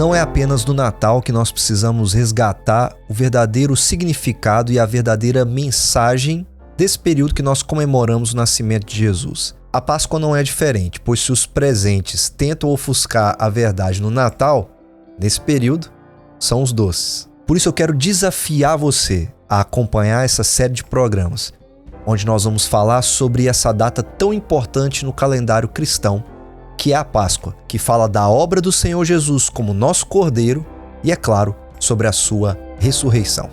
Não é apenas no Natal que nós precisamos resgatar o verdadeiro significado e a verdadeira mensagem desse período que nós comemoramos o nascimento de Jesus. A Páscoa não é diferente, pois se os presentes tentam ofuscar a verdade no Natal, nesse período, são os doces. Por isso eu quero desafiar você a acompanhar essa série de programas, onde nós vamos falar sobre essa data tão importante no calendário cristão, que é a Páscoa, que fala da obra do Senhor Jesus como nosso Cordeiro e, é claro, sobre a sua ressurreição.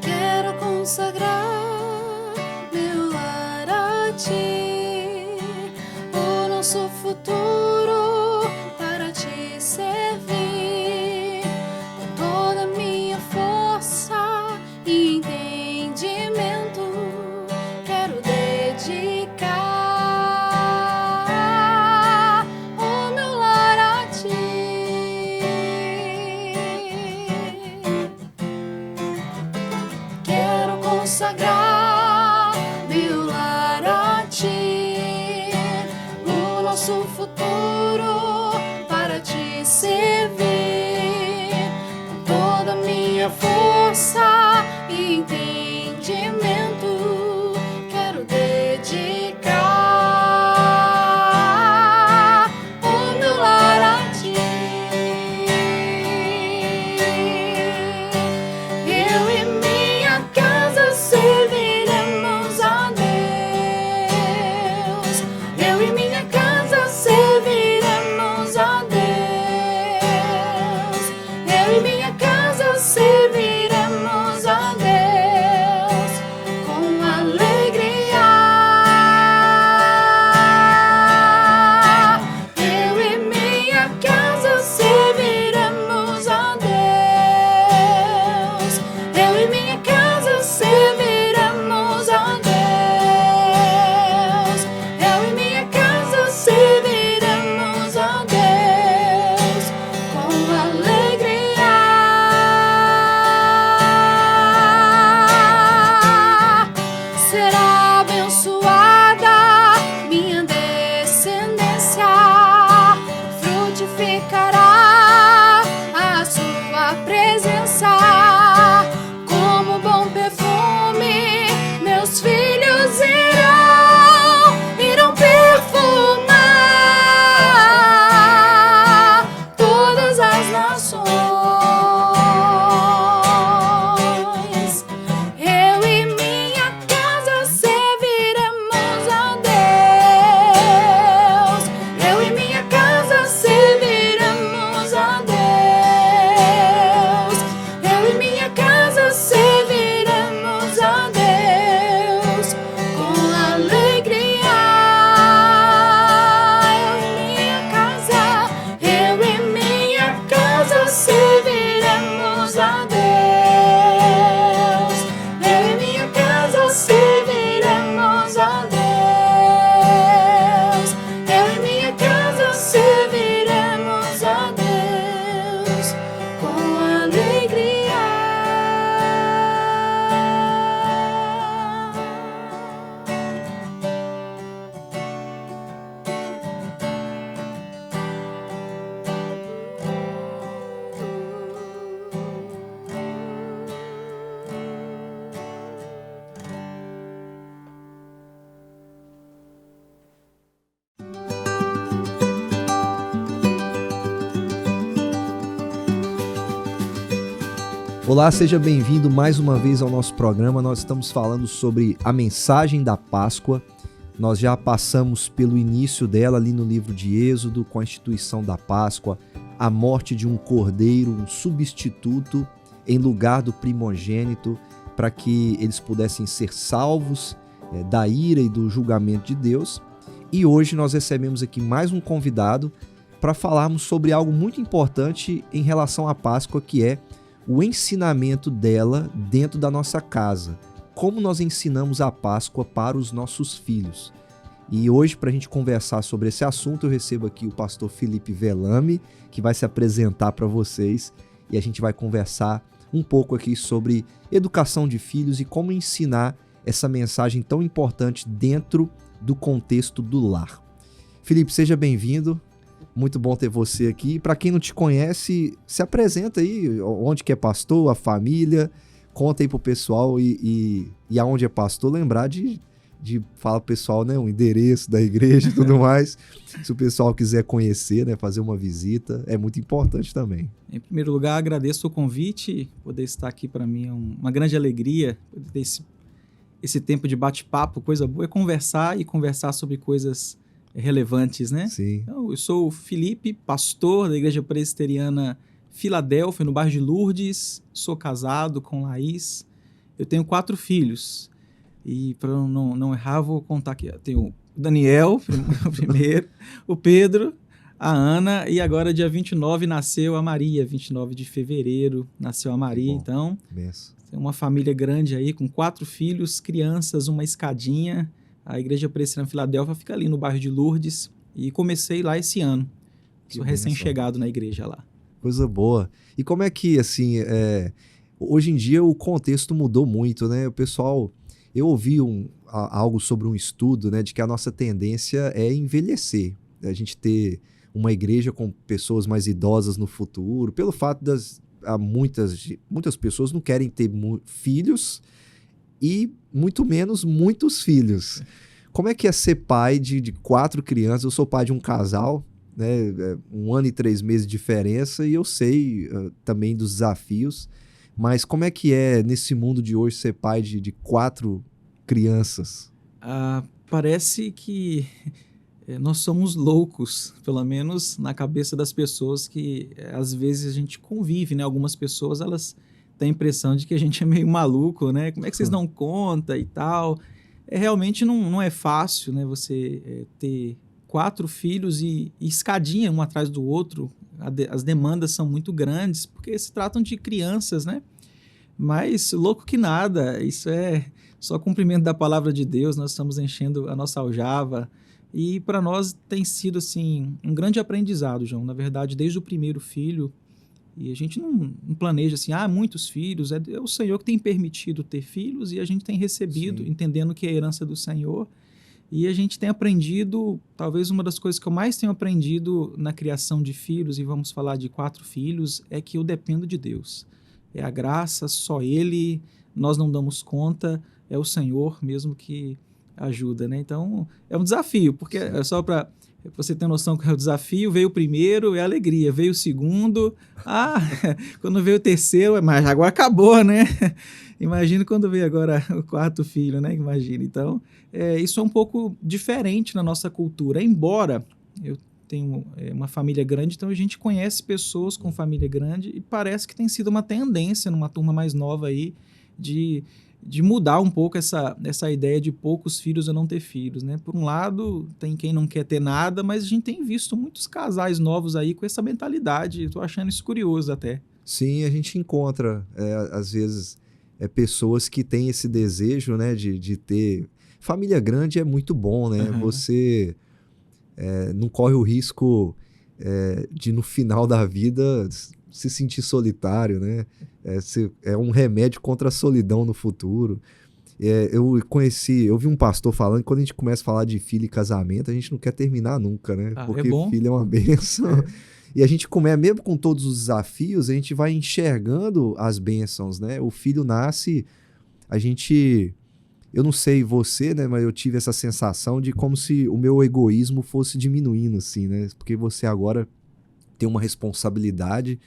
Quero consagrar meu lar a ti, o nosso futuro para te servir, com toda a minha força e entendimento. Quero dedicar o meu lar a ti. Quero consagrar meu lar a ti, o nosso futuro para te servir, com toda a minha força e entendimento. Quero dedicar o meu lar a ti. Eu e minha casa serviremos a Deus. Eu e minha casa serviremos a Deus. Eu e minha casa serviremos a Deus com alegria. Eu e minha casa serviremos a Deus. Eu e minha casa serviremos a Deus. Eu e minha casa serviremos a Deus com alegria. Será abençoada minha descendência, frutificará a sua presença. Como bom perfume, meus filhos irão perfumar todas as nações. Eu e minha casa serviremos a Deus. Eu e minha casa serviremos a Deus. Eu e minha casa serviremos a Deus com alegria. Eu e minha casa serviremos a Deus. Eu e minha casa serviremos a Deus. Eu e minha casa serviremos a Deus com alegria. Olá, seja bem-vindo mais uma vez ao nosso programa. Nós estamos falando sobre a mensagem da Páscoa. Nós já passamos pelo início dela ali no livro de Êxodo, com a instituição da Páscoa, a morte de um cordeiro, um substituto em lugar do primogênito, para que eles pudessem ser salvos da ira e do julgamento de Deus. E hoje nós recebemos aqui mais um convidado para falarmos sobre algo muito importante em relação à Páscoa, que é o ensinamento dela dentro da nossa casa. Como nós ensinamos a Páscoa para os nossos filhos. E hoje, para a gente conversar sobre esse assunto, eu recebo aqui o pastor Felipe Velame, que vai se apresentar para vocês e a gente vai conversar um pouco aqui sobre educação de filhos e como ensinar essa mensagem tão importante dentro do contexto do lar. Felipe, seja bem-vindo. Muito bom ter você aqui. Para quem não te conhece, se apresenta aí, onde que é pastor, a família, conta aí pro pessoal e aonde é pastor, lembrar de falar pro pessoal, né, o endereço da igreja e tudo mais. Se o pessoal quiser conhecer, né, fazer uma visita, é muito importante também. Em primeiro lugar, agradeço o convite, poder estar aqui para mim é uma grande alegria, poder ter esse tempo de bate-papo, coisa boa é conversar sobre coisas relevantes, né? Sim. Então, eu sou o Felipe, pastor da Igreja Presbiteriana Filadélfia, no bairro de Lourdes, sou casado com Laís, eu tenho 4 filhos, e para não errar, vou contar aqui, eu tenho o Daniel, o primeiro, o Pedro, a Ana, e agora dia 29 nasceu a Maria, 29 de fevereiro nasceu a Maria, então tem uma família grande aí, com 4 filhos, crianças, uma escadinha. A Igreja Presbiteriana Filadélfia fica ali no bairro de Lourdes e comecei lá esse ano. Sou recém-chegado na igreja lá. Coisa boa. E como é que, assim, hoje em dia o contexto mudou muito, né? O pessoal, eu ouvi algo sobre um estudo, né, de que a nossa tendência é envelhecer. A gente ter uma igreja com pessoas mais idosas no futuro, pelo fato muitas pessoas não querem ter filhos e muito menos muitos filhos. Como é que é ser pai de 4 crianças? Eu sou pai de um casal, né? 1 ano e 3 meses de diferença, e eu sei também dos desafios, mas como é que é nesse mundo de hoje ser pai de 4 crianças? Parece que nós somos loucos, pelo menos na cabeça das pessoas que às vezes a gente convive, né? Algumas pessoas, elas têm a impressão de que a gente é meio maluco, né? Como é que vocês dão conta e tal? Realmente não é fácil, né? Você ter 4 filhos e escadinha um atrás do outro. As demandas são muito grandes, porque se tratam de crianças, né? Mas louco que nada, isso é só cumprimento da palavra de Deus, nós estamos enchendo a nossa aljava. E para nós tem sido assim um grande aprendizado, João. Na verdade, desde o primeiro filho, e a gente não planeja assim, muitos filhos, é o Senhor que tem permitido ter filhos e a gente tem recebido, entendendo que é a herança do Senhor. E a gente tem aprendido, talvez uma das coisas que eu mais tenho aprendido na criação de filhos, e vamos falar de 4 filhos, é que eu dependo de Deus. É a graça, só Ele, nós não damos conta, é o Senhor mesmo que ajuda, né? Então, é um desafio, porque é só para você ter noção que é o desafio, veio o primeiro, é alegria, veio o segundo, quando veio o terceiro, mas agora acabou, né? Imagina quando veio agora o 4º filho, né? Imagina. Então, isso é um pouco diferente na nossa cultura, embora eu tenho uma família grande, então a gente conhece pessoas com família grande e parece que tem sido uma tendência numa turma mais nova aí de mudar um pouco essa ideia de poucos filhos ou não ter filhos, né? Por um lado, tem quem não quer ter nada, mas a gente tem visto muitos casais novos aí com essa mentalidade. Estou achando isso curioso até. Sim, a gente encontra, às vezes, pessoas que têm esse desejo, né, de ter... Família grande é muito bom, né? Uhum. Você não corre o risco de, no final da vida, se sentir solitário, né? É um remédio contra a solidão no futuro. Eu vi um pastor falando que quando a gente começa a falar de filho e casamento, a gente não quer terminar nunca, né? Porque filho é uma bênção. E a gente mesmo com todos os desafios, a gente vai enxergando as bênçãos, né? O filho nasce, eu não sei você, né? Mas eu tive essa sensação de como se o meu egoísmo fosse diminuindo, assim, né? Porque você agora tem uma responsabilidade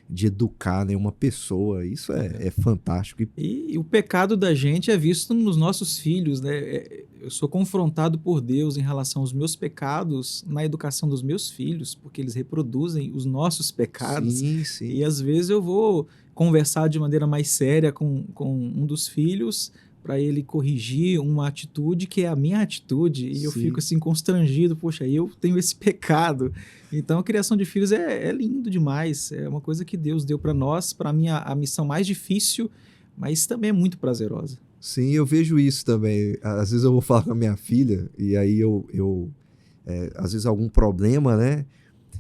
de educar, né, uma pessoa. Isso é fantástico. E o pecado da gente é visto nos nossos filhos, né? Eu sou confrontado por Deus em relação aos meus pecados na educação dos meus filhos, porque eles reproduzem os nossos pecados. Sim, sim. E às vezes eu vou conversar de maneira mais séria com um dos filhos para ele corrigir uma atitude que é a minha atitude, e eu fico assim constrangido, poxa, eu tenho esse pecado. Então a criação de filhos é lindo demais, é uma coisa que Deus deu para nós, para mim a missão mais difícil, mas também é muito prazerosa. Sim, eu vejo isso também. Às vezes eu vou falar com a minha filha, e aí às vezes algum problema, né?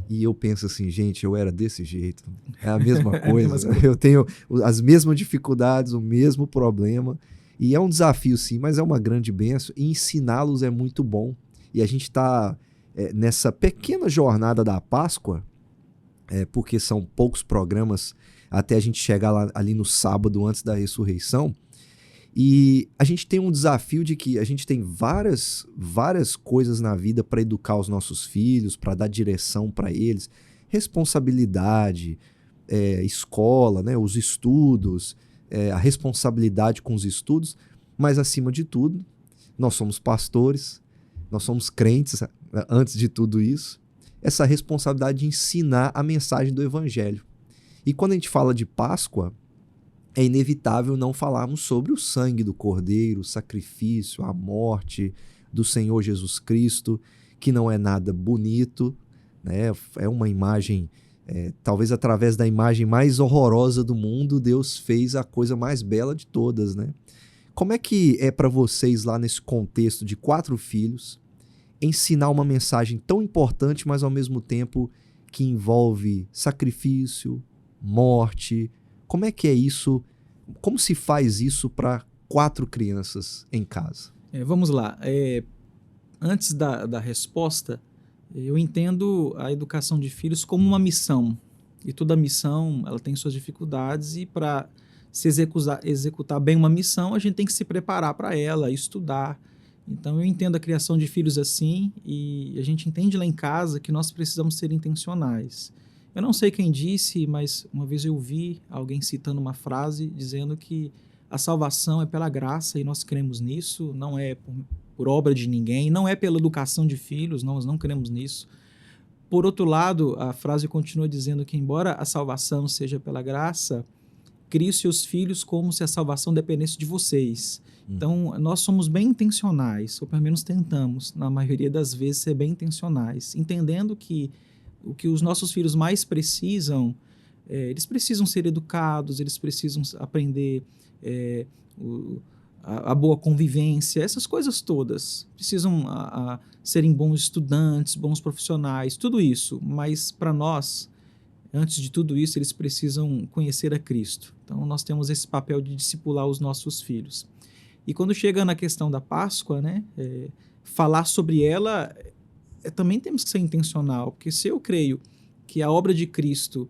E eu penso assim, gente, eu era desse jeito. É a mesma É a mesma coisa. coisa. Eu tenho as mesmas dificuldades, o mesmo problema. E é um desafio, sim, mas é uma grande bênção. E ensiná-los é muito bom. E a gente está nessa pequena jornada da Páscoa, porque são poucos programas até a gente chegar lá, ali no sábado antes da ressurreição. E a gente tem um desafio de que a gente tem várias coisas na vida para educar os nossos filhos, para dar direção para eles, responsabilidade, escola, né, os estudos, a responsabilidade com os estudos, mas acima de tudo, nós somos pastores, nós somos crentes antes de tudo isso, essa responsabilidade de ensinar a mensagem do Evangelho. E quando a gente fala de Páscoa, é inevitável não falarmos sobre o sangue do Cordeiro, o sacrifício, a morte do Senhor Jesus Cristo, que não é nada bonito, né? É uma imagem, talvez através da imagem mais horrorosa do mundo, Deus fez a coisa mais bela de todas, né? Como é que é para vocês lá nesse contexto de 4 filhos, ensinar uma mensagem tão importante, mas ao mesmo tempo que envolve sacrifício, morte? Como é que é isso? Como se faz isso para 4 crianças em casa? Vamos lá. Antes da resposta, eu entendo a educação de filhos como uma missão. E toda missão ela tem suas dificuldades e para se executar bem uma missão, a gente tem que se preparar para ela, estudar. Então eu entendo a criação de filhos assim e a gente entende lá em casa que nós precisamos ser intencionais. Eu não sei quem disse, mas uma vez eu vi alguém citando uma frase dizendo que a salvação é pela graça e nós cremos nisso, não é por obra de ninguém, não é pela educação de filhos, nós não cremos nisso. Por outro lado, a frase continua dizendo que embora a salvação seja pela graça, crie seus filhos como se a salvação dependesse de vocês. Então, nós somos bem intencionais, ou pelo menos tentamos, na maioria das vezes, ser bem intencionais, entendendo que o que os nossos filhos mais precisam, eles precisam ser educados, eles precisam aprender a boa convivência, essas coisas todas. Precisam serem bons estudantes, bons profissionais, tudo isso. Mas para nós, antes de tudo isso, eles precisam conhecer a Cristo. Então, nós temos esse papel de discipular os nossos filhos. E quando chega na questão da Páscoa, né, falar sobre ela, também temos que ser intencional, porque se eu creio que a obra de Cristo,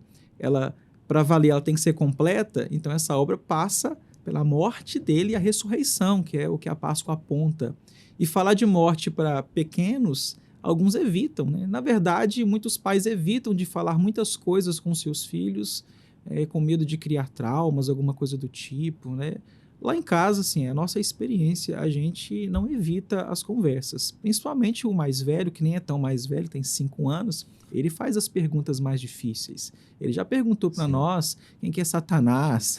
para valer, ela tem que ser completa, então essa obra passa pela morte dele e a ressurreição, que é o que a Páscoa aponta. E falar de morte para pequenos, alguns evitam, né? Na verdade, muitos pais evitam de falar muitas coisas com seus filhos, com medo de criar traumas, alguma coisa do tipo, né? Lá em casa, assim, a nossa experiência, a gente não evita as conversas. Principalmente o mais velho, que nem é tão mais velho, tem 5 anos, ele faz as perguntas mais difíceis. Ele já perguntou para nós quem que é Satanás,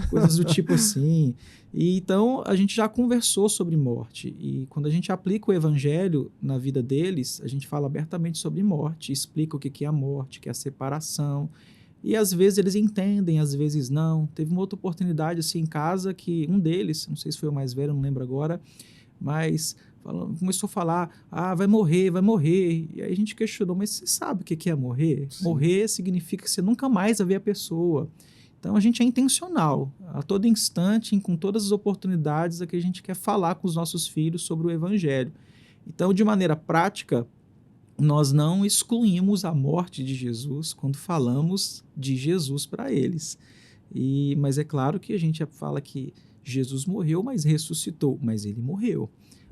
coisas do tipo assim. E então, a gente já conversou sobre morte. E quando a gente aplica o evangelho na vida deles, a gente fala abertamente sobre morte, explica o que é a morte, que é a separação. E às vezes eles entendem, às vezes não. Teve uma outra oportunidade assim em casa que um deles, não sei se foi o mais velho, não lembro agora, mas começou a falar, vai morrer, vai morrer. E aí a gente questionou, mas você sabe o que é morrer? Sim. Morrer significa que você nunca mais vai ver a pessoa. Então a gente é intencional, a todo instante, com todas as oportunidades, que a gente quer falar com os nossos filhos sobre o evangelho. Então, de maneira prática, nós não excluímos a morte de Jesus quando falamos de Jesus para eles. Mas é claro que a gente fala que Jesus morreu, mas ressuscitou, mas ele morreu.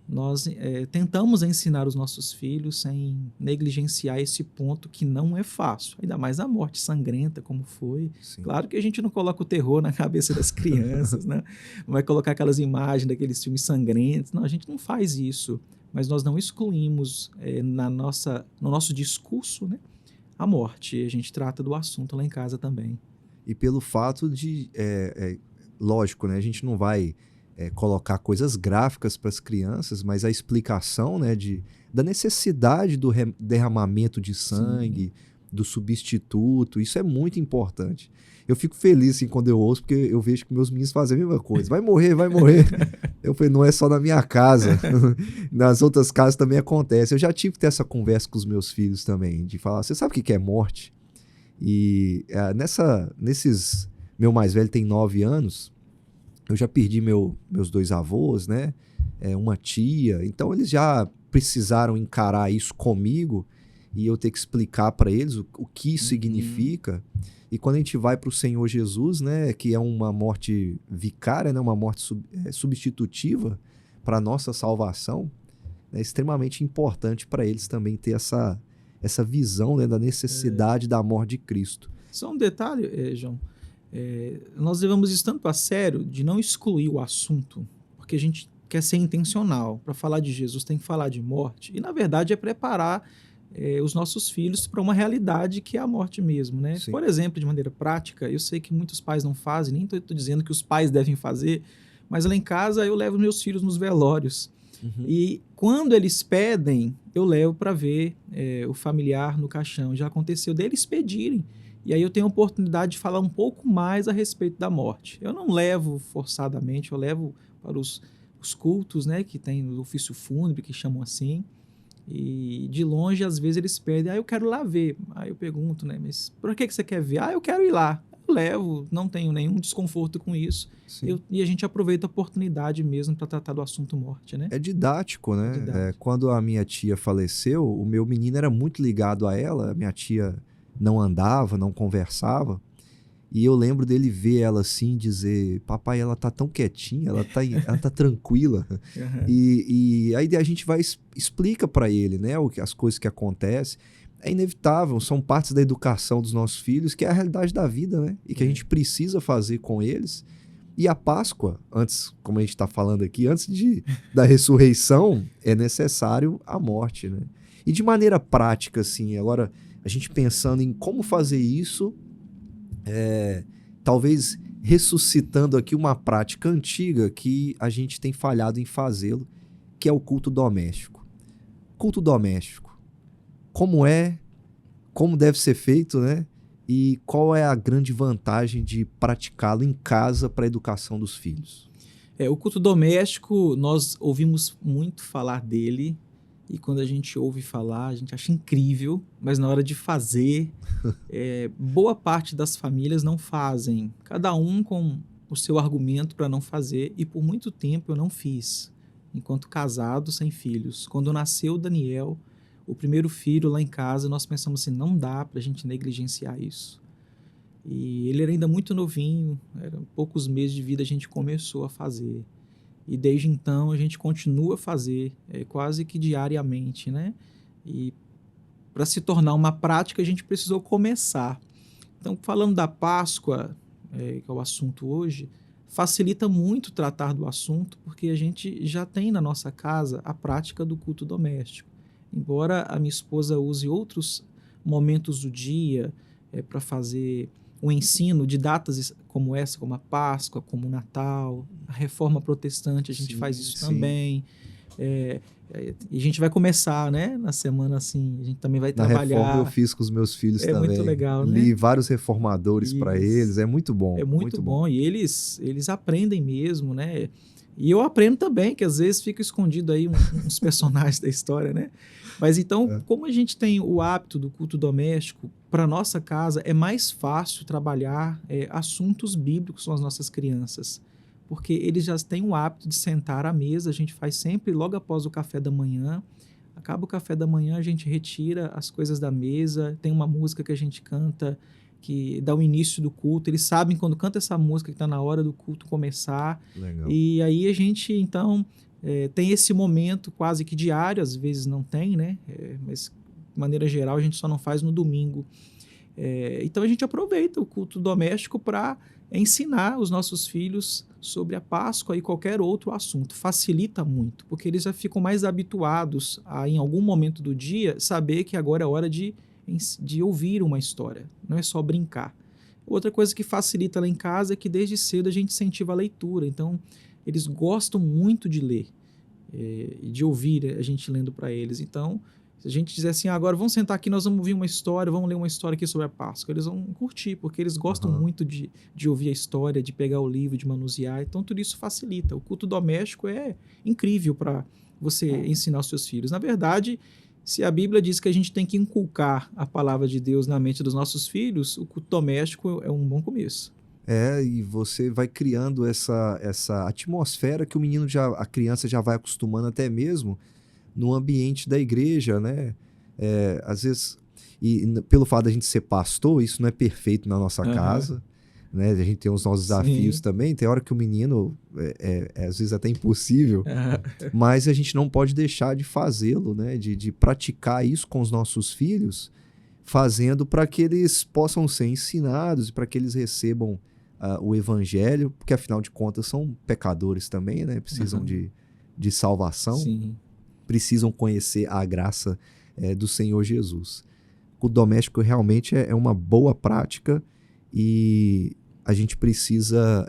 Nós tentamos ensinar os nossos filhos sem negligenciar esse ponto que não é fácil, ainda mais a morte sangrenta como foi. Sim. Claro que a gente não coloca o terror na cabeça das crianças, né? Não vai colocar aquelas imagens daqueles filmes sangrentos, não, a gente não faz isso. Mas nós não excluímos no nosso discurso, né, a morte. A gente trata do assunto lá em casa também. E pelo fato de, lógico, né, a gente não vai colocar coisas gráficas para as crianças, mas a explicação, né, da necessidade do derramamento de sangue, sim, do substituto, isso é muito importante. Eu fico feliz assim, quando eu ouço, porque eu vejo que meus meninos fazem a mesma coisa. Vai morrer, vai morrer. Eu falei, não é só na minha casa. Nas outras casas também acontece. Eu já tive que ter essa conversa com os meus filhos também, de falar, você sabe o que é morte? E nesses... Meu mais velho tem 9 anos, eu já perdi meus 2 avós, né? Uma tia. Então eles já precisaram encarar isso comigo e eu ter que explicar para eles o que isso significa. E quando a gente vai para o Senhor Jesus, né, que é uma morte vicária, né, uma morte substitutiva para a nossa salvação, é extremamente importante para eles também ter essa visão, né, da necessidade da morte de Cristo. Só um detalhe, João. Nós levamos isso tanto a sério de não excluir o assunto, porque a gente quer ser intencional. Para falar de Jesus tem que falar de morte. E, na verdade, é preparar os nossos filhos para uma realidade que é a morte mesmo, né? Sim. Por exemplo, de maneira prática, eu sei que muitos pais não fazem, nem estou dizendo que os pais devem fazer, mas lá em casa eu levo meus filhos nos velórios. E quando eles pedem, eu levo para ver o familiar no caixão. Já aconteceu deles pedirem. E aí eu tenho a oportunidade de falar um pouco mais a respeito da morte. Eu não levo forçadamente, eu levo para os cultos, né, que tem o ofício fúnebre, que chamam assim. E de longe, às vezes, eles pedem, eu quero lá ver. Aí eu pergunto, né, mas por que você quer ver? Eu quero ir lá. Eu levo, não tenho nenhum desconforto com isso. E a gente aproveita a oportunidade mesmo para tratar do assunto morte, né? É didático, né? Quando a minha tia faleceu, o meu menino era muito ligado a ela. A minha tia não andava, não conversava. E eu lembro dele ver ela assim, dizer, papai, ela tá tão quietinha, ela tá tranquila. E aí a gente explica para ele, né, as coisas que acontecem. É inevitável, são partes da educação dos nossos filhos, que é a realidade da vida, né? E que a gente precisa fazer com eles. E a Páscoa, antes, como a gente está falando aqui, antes da ressurreição, é necessário a morte, né? E de maneira prática, assim, agora a gente pensando em como fazer isso, talvez ressuscitando aqui uma prática antiga que a gente tem falhado em fazê-lo, que é o culto doméstico. Culto doméstico. Como deve ser feito, né? E qual é a grande vantagem de praticá-lo em casa para a educação dos filhos? O culto doméstico, nós ouvimos muito falar dele, e quando a gente ouve falar, a gente acha incrível, mas na hora de fazer, boa parte das famílias não fazem, cada um com o seu argumento para não fazer, e por muito tempo eu não fiz, enquanto casado, sem filhos. Quando nasceu o Daniel, o primeiro filho lá em casa, nós pensamos assim, não dá para a gente negligenciar isso. E ele era ainda muito novinho, eram poucos meses de vida, a gente começou a fazer. E desde então a gente continua a fazer, quase que diariamente, né? E para se tornar uma prática, a gente precisou começar. Então, falando da Páscoa, que é o assunto hoje, facilita muito tratar do assunto, porque a gente já tem na nossa casa a prática do culto doméstico. Embora a minha esposa use outros momentos do dia para fazer o ensino de datas como essa, como a Páscoa, como o Natal, a Reforma Protestante, a gente faz isso também. E a gente vai começar, né? Na semana, assim, a gente também vai trabalhar. Na Reforma eu fiz com os meus filhos também. É muito legal, né? Li vários reformadores para eles, é muito bom. É muito bom. E eles aprendem mesmo, né? E eu aprendo também, que às vezes fica escondido aí uns personagens da história, né? Mas então, como a gente tem o hábito do culto doméstico, para nossa casa é mais fácil trabalhar assuntos bíblicos com as nossas crianças, porque eles já têm o hábito de sentar à mesa, a gente faz sempre logo após o café da manhã. Acaba o café da manhã, a gente retira as coisas da mesa, tem uma música que a gente canta que dá o início do culto, eles sabem quando canta essa música que está na hora do culto começar. Legal. E aí a gente, então, tem esse momento quase que diário, às vezes não tem, né? Mas, de maneira geral, a gente só não faz no domingo. Então a gente aproveita o culto doméstico para ensinar os nossos filhos sobre a Páscoa e qualquer outro assunto. Facilita muito, porque eles já ficam mais habituados a, em algum momento do dia, saber que agora é hora de ouvir uma história, não é só brincar. Outra coisa que facilita lá em casa é que desde cedo a gente incentiva a leitura, então eles gostam muito de ler e de ouvir a gente lendo para eles. Então Se a gente dizer assim, agora vamos sentar aqui, nós vamos ouvir uma história, vamos ler uma história aqui sobre a Páscoa, eles vão curtir, porque eles gostam muito de ouvir a história, de pegar o livro, de manusear, então tudo isso facilita. O culto doméstico é incrível para você ensinar os seus filhos. Na verdade, se a Bíblia diz que a gente tem que inculcar a palavra de Deus na mente dos nossos filhos, o culto doméstico é um bom começo. E você vai criando essa atmosfera que a criança já vai acostumando até mesmo no ambiente da igreja, né? Às vezes, pelo fato da gente ser pastor, isso não é perfeito na nossa casa, né? A gente tem os nossos desafios também. Tem hora que o menino às vezes até impossível, mas a gente não pode deixar de fazê-lo, né? De praticar isso com os nossos filhos, fazendo para que eles possam ser ensinados e para que eles recebam o evangelho, porque afinal de contas são pecadores também, né? Precisam de salvação. Sim. Precisam conhecer a graça do Senhor Jesus. O doméstico realmente é uma boa prática e a gente precisa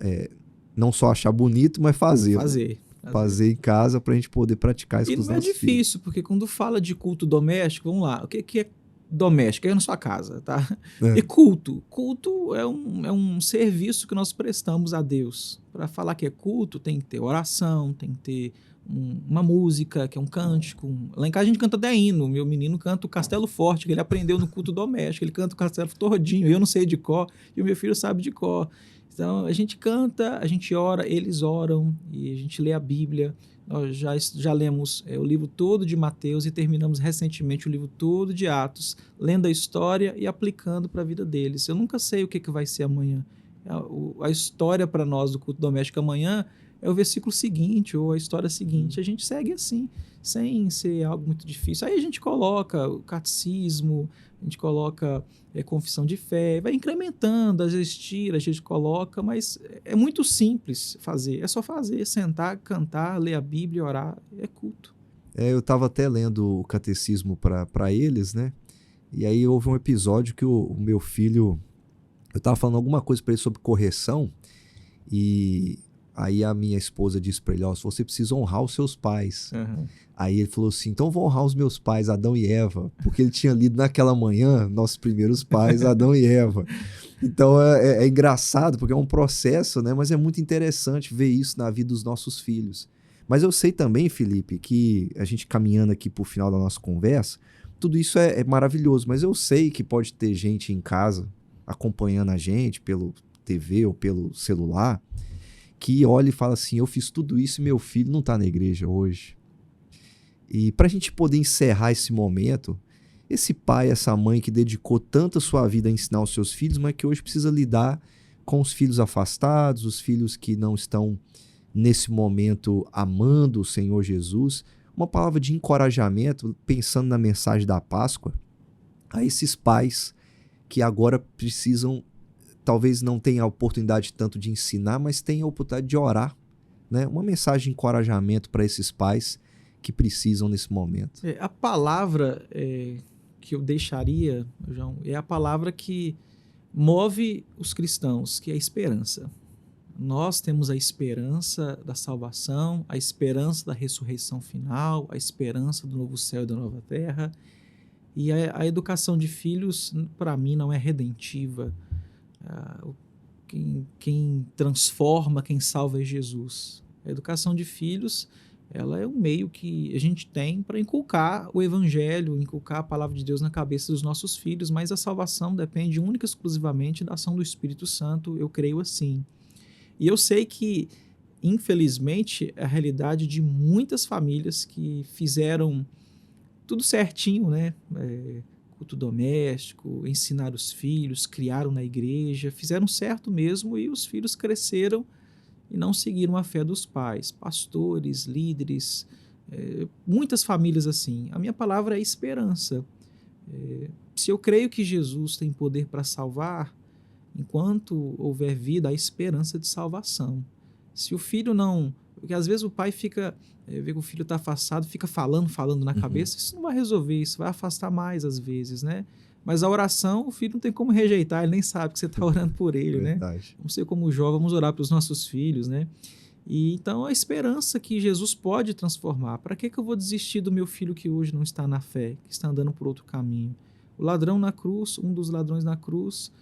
não só achar bonito, mas fazer em casa para a gente poder praticar isso com os nossos filhos. E não é difícil, porque quando fala de culto doméstico, vamos lá, o que é doméstico? É na sua casa, tá? E culto? Culto é um serviço que nós prestamos a Deus. Para falar que é culto, tem que ter oração, tem que ter uma música, que é um cântico. Lá em casa a gente canta até hino. Meu menino canta o Castelo Forte, que ele aprendeu no culto doméstico. Ele canta o Castelo todinho. Eu não sei de cor e o meu filho sabe de cor. Então a gente canta, a gente ora, eles oram e a gente lê a Bíblia. Nós já lemos o livro todo de Mateus e terminamos recentemente o livro todo de Atos, lendo a história e aplicando para a vida deles. Eu nunca sei o que vai ser amanhã. A história para nós do culto doméstico amanhã é o versículo seguinte ou a história seguinte. A gente segue assim, sem ser algo muito difícil. Aí a gente coloca o catecismo, a gente coloca confissão de fé, vai incrementando, às vezes tira, a gente coloca, mas é muito simples fazer. É só fazer, sentar, cantar, ler a Bíblia, orar, é culto. Eu estava até lendo o catecismo para eles, né? E aí houve um episódio que o meu filho... Eu estava falando alguma coisa para ele sobre correção e... Aí a minha esposa disse para ele, você precisa honrar os seus pais. Aí ele falou assim, então vou honrar os meus pais, Adão e Eva, porque ele tinha lido naquela manhã, nossos primeiros pais, Adão e Eva. Então é engraçado, porque é um processo, né? Mas é muito interessante ver isso na vida dos nossos filhos. Mas eu sei também, Felipe, que a gente caminhando aqui para o final da nossa conversa, tudo isso é maravilhoso, mas eu sei que pode ter gente em casa acompanhando a gente pelo TV ou pelo celular, que olha e fala assim, eu fiz tudo isso e meu filho não está na igreja hoje. E para a gente poder encerrar esse momento, esse pai, essa mãe que dedicou tanto a sua vida a ensinar os seus filhos, mas que hoje precisa lidar com os filhos afastados, os filhos que não estão nesse momento amando o Senhor Jesus, uma palavra de encorajamento, pensando na mensagem da Páscoa, a esses pais que agora precisam, talvez não tenha a oportunidade tanto de ensinar, mas tenha a oportunidade de orar, né? Uma mensagem de encorajamento para esses pais que precisam nesse momento. A palavra que eu deixaria, João, é a palavra que move os cristãos, que é a esperança. Nós temos a esperança da salvação, a esperança da ressurreição final, a esperança do novo céu e da nova terra. E a educação de filhos, para mim, não é redentiva. Quem transforma, quem salva é Jesus. A educação de filhos, ela é um meio que a gente tem para inculcar o evangelho, inculcar a palavra de Deus na cabeça dos nossos filhos, mas a salvação depende única e exclusivamente da ação do Espírito Santo, eu creio assim. E eu sei que, infelizmente, é a realidade de muitas famílias que fizeram tudo certinho, né? Culto doméstico, ensinar os filhos, criaram na igreja, fizeram certo mesmo e os filhos cresceram e não seguiram a fé dos pais, pastores, líderes, muitas famílias assim. A minha palavra é esperança. Se eu creio que Jesus tem poder para salvar, enquanto houver vida, há esperança de salvação. Se o filho não... Porque às vezes o pai fica... vê que o filho está afastado, fica falando na cabeça, isso não vai resolver, isso vai afastar mais às vezes, né? Mas a oração, o filho não tem como rejeitar, ele nem sabe que você está orando por ele, Verdade. né? Vamos ser como Jó, vamos orar para os nossos filhos, né? E então a esperança que Jesus pode transformar. Para que eu vou desistir do meu filho que hoje não está na fé, que está andando por outro caminho? O ladrão na cruz, um dos ladrões na cruz,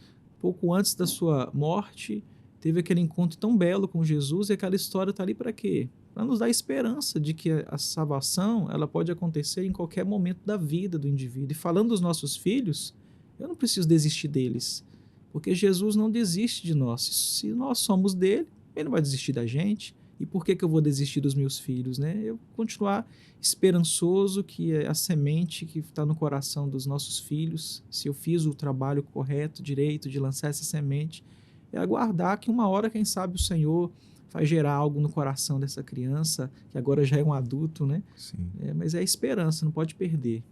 pouco antes da sua morte, teve aquele encontro tão belo com Jesus, e aquela história está ali para quê? Para nos dar esperança de que a salvação ela pode acontecer em qualquer momento da vida do indivíduo. E falando dos nossos filhos, eu não preciso desistir deles, porque Jesus não desiste de nós. Se nós somos dele, ele não vai desistir da gente. E por que eu vou desistir dos meus filhos, né? Eu continuar esperançoso que a semente que está no coração dos nossos filhos, se eu fiz o trabalho correto, direito de lançar essa semente, é aguardar que uma hora, quem sabe, o Senhor vai gerar algo no coração dessa criança, que agora já é um adulto, né? Sim. Mas é a esperança, não pode perder.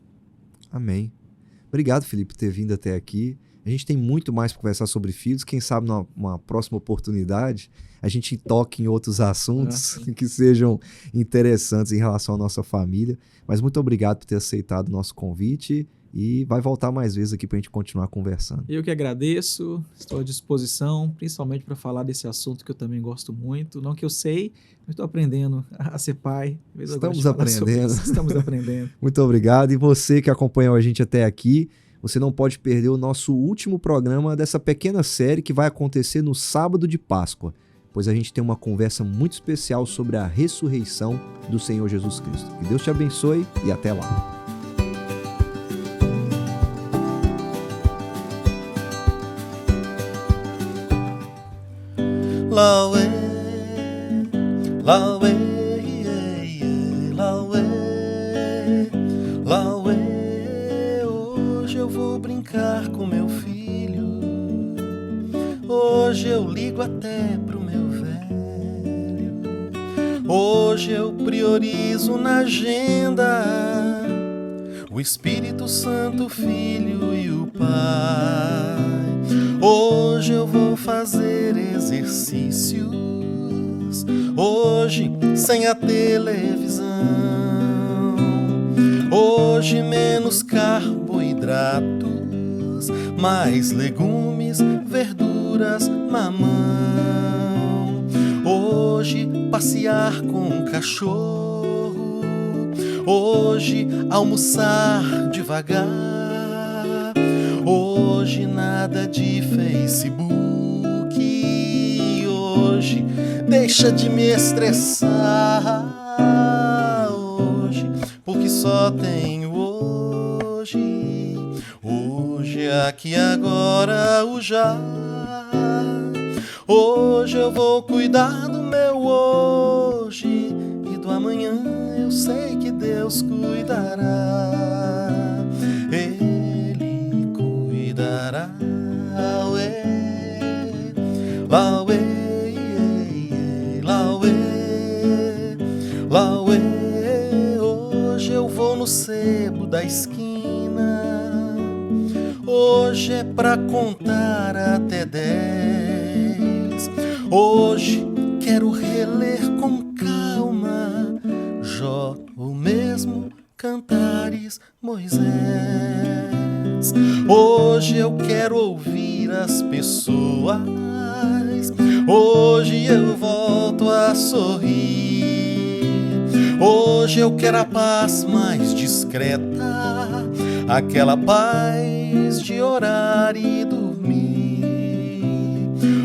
Amém. Obrigado, Felipe, por ter vindo até aqui. A gente tem muito mais para conversar sobre filhos. Quem sabe numa próxima oportunidade a gente toque em outros assuntos que sejam interessantes em relação à nossa família. Mas muito obrigado por ter aceitado o nosso convite e vai voltar mais vezes aqui para a gente continuar conversando. Eu que agradeço, estou à disposição, principalmente para falar desse assunto que eu também gosto muito. Não que eu sei, mas estou aprendendo a ser pai. Estamos aprendendo. Estamos aprendendo. Muito obrigado. E você que acompanhou a gente até aqui, você não pode perder o nosso último programa dessa pequena série que vai acontecer no sábado de Páscoa, pois a gente tem uma conversa muito especial sobre a ressurreição do Senhor Jesus Cristo. Que Deus te abençoe e até lá. Lauê, lauê, lauê, lauê. Hoje eu vou brincar com meu filho. Hoje eu ligo até pro meu velho. Hoje eu priorizo na agenda o Espírito Santo, o Filho e o Pai. Hoje eu vou fazer exercícios, hoje sem a televisão. Hoje menos carboidratos, mais legumes, verduras, mamão. Hoje passear com o cachorro, hoje almoçar devagar. Hoje nada de Facebook, hoje deixa de me estressar. Hoje, porque só tenho hoje. Hoje, aqui, agora, o já. Hoje eu vou cuidar do meu hoje, e do amanhã eu sei que Deus cuidará. Lauê, lauê, lauê. Hoje eu vou no sebo da esquina. Hoje é pra contar até 10. Hoje quero reler com calma Jó, ou mesmo Cantares, Moisés. Hoje eu quero ouvir as pessoas. Hoje eu volto a sorrir. Hoje eu quero a paz mais discreta, aquela paz de orar e dormir.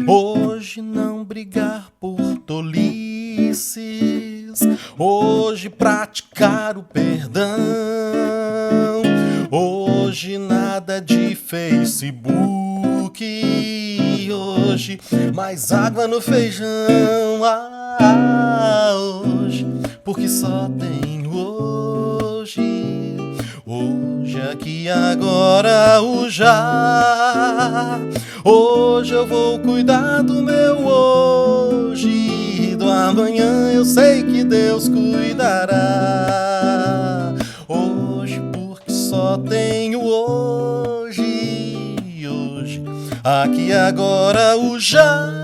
Hoje não brigar por tolices. Hoje praticar o perdão. Hoje nada de Facebook. Hoje mais água no feijão. Hoje, porque só tenho hoje. Hoje, aqui, agora, o já. Hoje eu vou cuidar do meu hoje, e do amanhã eu sei que Deus cuidará. Hoje, porque só tenho hoje. Hoje, aqui, agora, o já.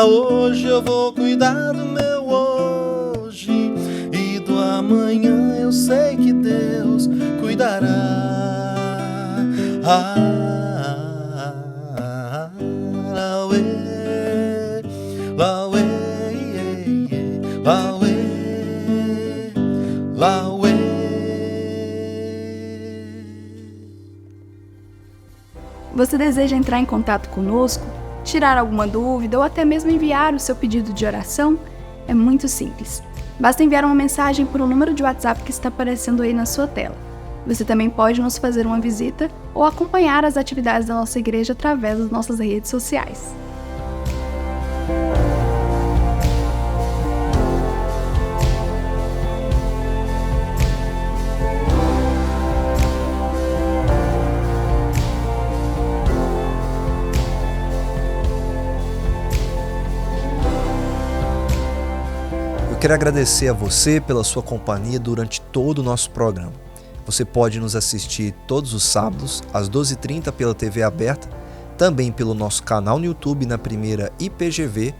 Hoje eu vou cuidar do meu hoje, e do amanhã eu sei que Deus cuidará. Lauê, lauê, Lauê, Lauê. Você deseja entrar em contato conosco, tirar alguma dúvida ou até mesmo enviar o seu pedido de oração? É muito simples. Basta enviar uma mensagem por um número de WhatsApp que está aparecendo aí na sua tela. Você também pode nos fazer uma visita ou acompanhar as atividades da nossa igreja através das nossas redes sociais. Eu quero agradecer a você pela sua companhia durante todo o nosso programa. Você pode nos assistir todos os sábados, às 12h30 pela TV aberta, também pelo nosso canal no YouTube na primeira IPGV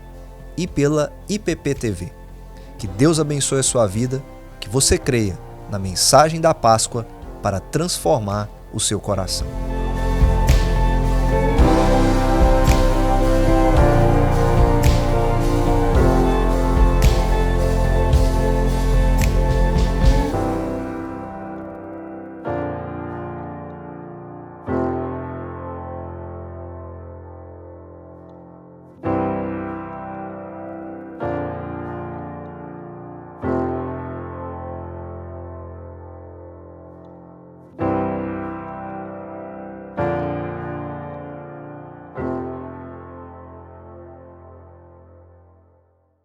e pela IPP-TV. Que Deus abençoe a sua vida, que você creia na mensagem da Páscoa para transformar o seu coração.